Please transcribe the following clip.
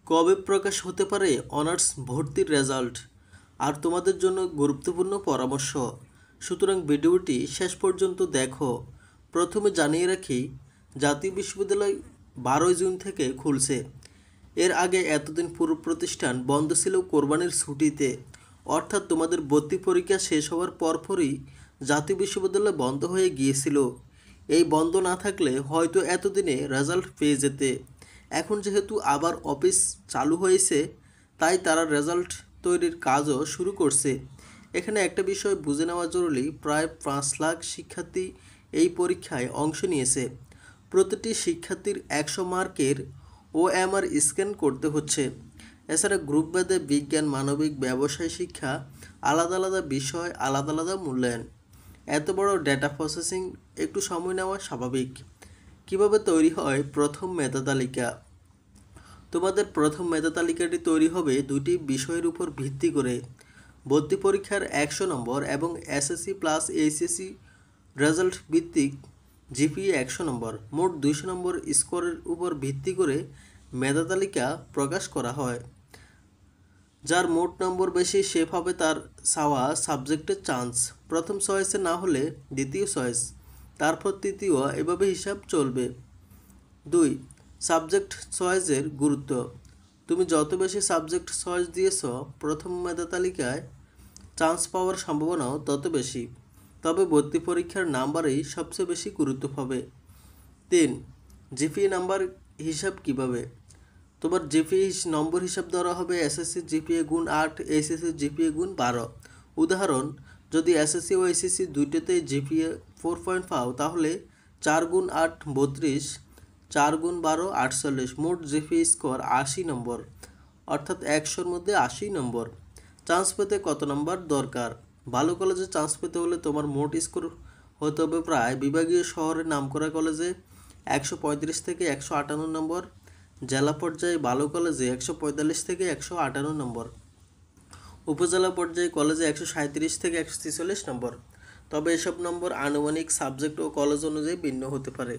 কবে প্রকাশ হতে পারে অনার্স ভর্তির রেজাল্ট? আর তোমাদের জন্য গুরুত্বপূর্ণ পরামর্শ। সুতরাং ভিডিওটি শেষ পর্যন্ত দেখো। প্রথমে জানিয়ে রাখি, জাতীয় বিশ্ববিদ্যালয় 12 জুন থেকে খুলছে। এর আগে এতদিন পুরো প্রতিষ্ঠান বন্ধ ছিল কোরবানির ছুটিতে, অর্থাৎ তোমাদের ভর্তি পরীক্ষা শেষ হওয়ার পরপরই জাতীয় বিশ্ববিদ্যালয় বন্ধ হয়ে গিয়েছিল। এই বন্ধ না থাকলে হয়তো এতদিনে রেজাল্ট পেয়ে যেতে। এখন যেহেতু আবার অফিস চালু হয়েছে, তাই তারা রেজাল্ট তৈরির কাজও শুরু করছে। এখানে একটা বিষয় বুঝে নেওয়া জরুরি, প্রায় 5 লাখ শিক্ষার্থী এই পরীক্ষায় অংশ নিয়েছে। প্রতিটি শিক্ষার্থীর 100 মার্কের OMR স্ক্যান করতে হচ্ছে। এছাড়া গ্রুপ ভেদে বিজ্ঞান, মানবিক, ব্যবসায় শিক্ষা, আলাদা আলাদা বিষয়, আলাদা আলাদা মূল্যায়ন। এত বড় ডেটা প্রসেসিং একটু সময় নেওয়া স্বাভাবিক। কিভাবে তৈরি হয় প্রথম মেধা তালিকা? তোমাদের প্রথম মেধা তালিকাটি তৈরি হবে দুটি বিষয়ের উপর ভিত্তি করে: ভর্তি পরীক্ষার 100 নম্বর এবং SSC প্লাস HSC রেজাল্ট ভিত্তিক জিপিএ 100 নম্বর। মোট 200 নম্বর স্কোরের উপর ভিত্তি করে মেধা তালিকা প্রকাশ করা হয়। যার মোট নম্বর বেশি সে পাবে তার চাওয়া সাবজেক্টের চান্স। প্রথম চয়েসে না হলে দ্বিতীয় চয়েস, তারপর তৃতীয়, এভাবে হিসাব চলবে। 2. সাবজেক্ট চয়েসের গুরুত্ব। তুমি যত বেশি সাবজেক্ট চয়েস দিয়েছ, প্রথম মেধা তালিকায় চান্স পাওয়ার সম্ভাবনাও তত বেশি। তবে ভর্তি পরীক্ষার নাম্বারেই সবচেয়ে বেশি গুরুত্ব পাবে। 3. জিপিএ নাম্বার হিসাব কিভাবে? তোমার জিপিএ নম্বর হিসাব ধরা হবে এসএসসি জিপিএ গুণ 8, এইচএসসি জিপিএ গুণ 12। উদাহরণ, যদি এসএসসি ও এইচএসসি দুইটাতেই জিপিএ 4 পাও, তাহলে 4 গুণ 8 32, 4 গুণ 12 48। মোট জিপিএ স্কোর 80 নম্বর, অর্থাৎ 100-র মধ্যে 80 নম্বর। চান্স পেতে কত নম্বর দরকার? ভালো কলেজে চান্স পেতে হলে তোমার মোট স্কোর হতে হবে প্রায় বিভাগীয় শহরের নামকরা কলেজে 135 থেকে 158 নম্বর, জেলা পর্যায়ে ভালো কলেজে 145 থেকে 158 নম্বর, উপজেলা পর্যায়ে কলেজে 137 থেকে 146 নম্বর। তবে এসব নম্বর আনুমানিক, সাবজেক্ট ও কলেজ অনুযায়ী ভিন্ন হতে পারে।